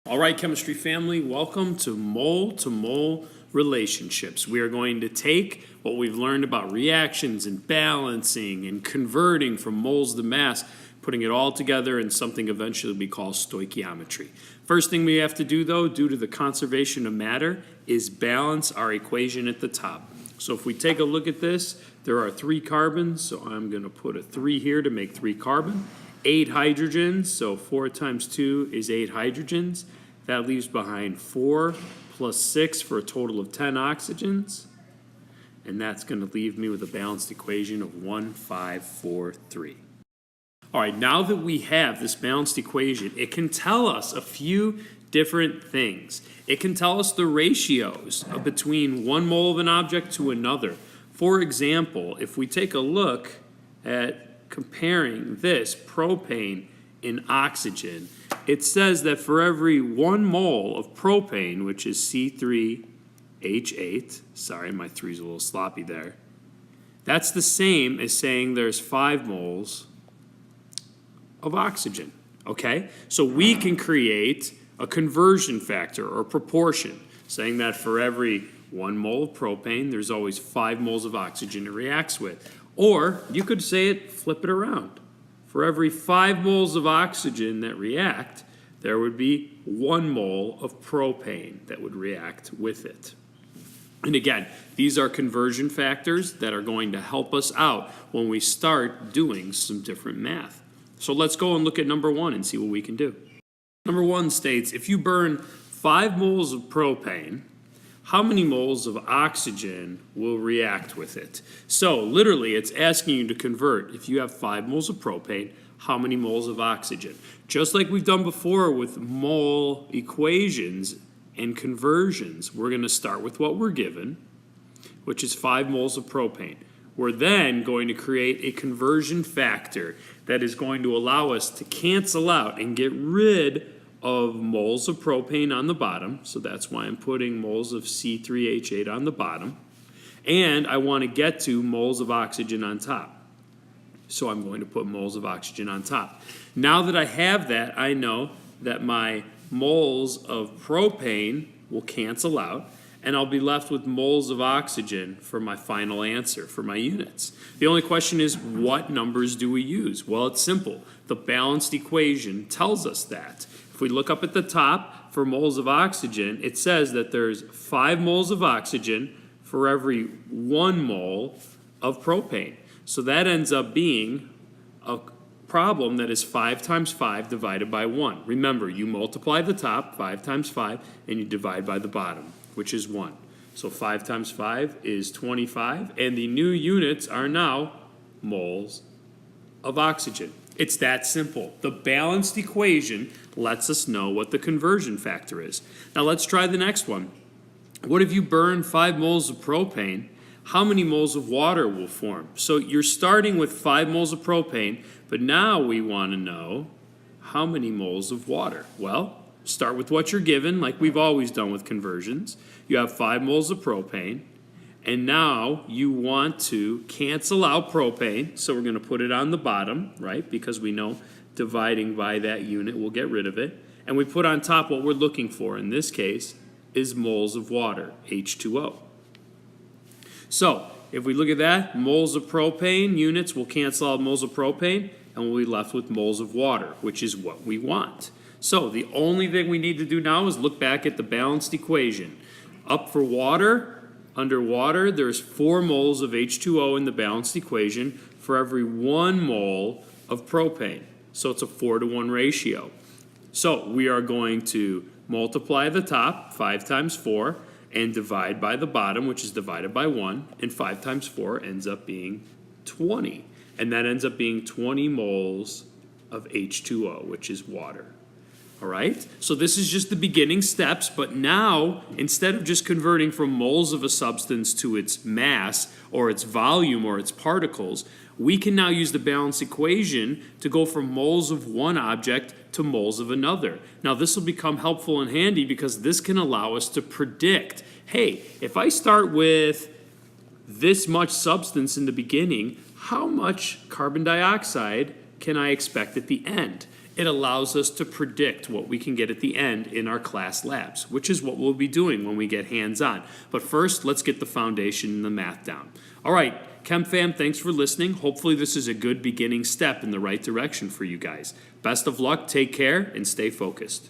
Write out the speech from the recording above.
All right, chemistry family, welcome to mole relationships. We are going to take what we've learned about reactions and balancing and converting from moles to mass, putting it all together in something eventually we call stoichiometry. First thing we have to do, though, due to the conservation of matter, is balance our equation at the top. So if we take a look at this, there are 3 carbons, so I'm going to put a 3 here to make 3 carbon. 8 hydrogens, so 4 times 2 is 8 hydrogens. That leaves behind 4 plus 6 for a total of 10 oxygens. And that's going to leave me with a balanced equation of 1, 5, 4, 3. All right, now that we have this balanced equation, it can tell us a few different things. It can tell us the ratios between 1 mole of an object to another. For example, if we take a look at comparing this propane and oxygen, it says that for every 1 mole of propane, which is C3H8, sorry, my 3's a little sloppy there, that's the same as saying there's 5 moles of oxygen, okay? So we can create a conversion factor or proportion, saying that for every 1 mole of propane, there's always 5 moles of oxygen it reacts with. Or you could say it, flip it around. For every 5 moles of oxygen that react, there would be 1 mole of propane that would react with it. And again, these are conversion factors that are going to help us out when we start doing some different math. So let's go and look at number 1 and see what we can do. Number 1 states, if you burn 5 moles of propane, how many moles of oxygen will react with it? So literally it's asking you to convert. If you have 5 moles of propane, how many moles of oxygen? Just like we've done before with mole equations and conversions, we're going to start with what we're given, which is 5 moles of propane. We're then going to create a conversion factor that is going to allow us to cancel out and get rid of moles of propane on the bottom, so that's why I'm putting moles of C3H8 on the bottom, and I want to get to moles of oxygen on top, so I'm going to put moles of oxygen on top. Now that I have that, I know that my moles of propane will cancel out, and I'll be left with moles of oxygen for my final answer, for my units. The only question is, what numbers do we use? Well, it's simple. The balanced equation tells us that. If we look up at the top for moles of oxygen, it says that there's 5 moles of oxygen for every 1 mole of propane. So that ends up being a problem that is 5 times 5 divided by 1. Remember, you multiply the top, 5 times 5, and you divide by the bottom, which is 1. So 5 times 5 is 25, and the new units are now moles of oxygen. It's that simple. The balanced equation lets us know what the conversion factor is. Now let's try the next one. What if you burn 5 moles of propane? How many moles of water will form? So you're starting with 5 moles of propane, but now we want to know how many moles of water. Well, start with what you're given, like we've always done with conversions. You have 5 moles of propane, and now you want to cancel out propane, so we're going to put it on the bottom, right, because we know dividing by that unit will get rid of it. And we put on top what we're looking for, in this case, is moles of water, H2O. So if we look at that, moles of propane units will cancel out moles of propane, and we'll be left with moles of water, which is what we want. So the only thing we need to do now is look back at the balanced equation. Up for water, under water, there's 4 moles of H2O in the balanced equation for every 1 mole of propane. So it's a 4-to-1 ratio. So we are going to multiply the top, 5 times 4, and divide by the bottom, which is divided by 1, and 5 times 4 ends up being 20. And that ends up being 20 moles of H2O, which is water. All right, so this is just the beginning steps, but now, instead of just converting from moles of a substance to its mass or its volume or its particles, we can now use the balanced equation to go from moles of one object to moles of another. Now, this will become helpful and handy because this can allow us to predict, hey, if I start with this much substance in the beginning, how much carbon dioxide can I expect at the end? it allows us to predict what we can get at the end in our class labs, which is what we'll be doing when we get hands-on. But first, let's get the foundation and the math down. All right, ChemFam, thanks for listening. Hopefully this is a good beginning step in the right direction for you guys. Best of luck, take care, and stay focused.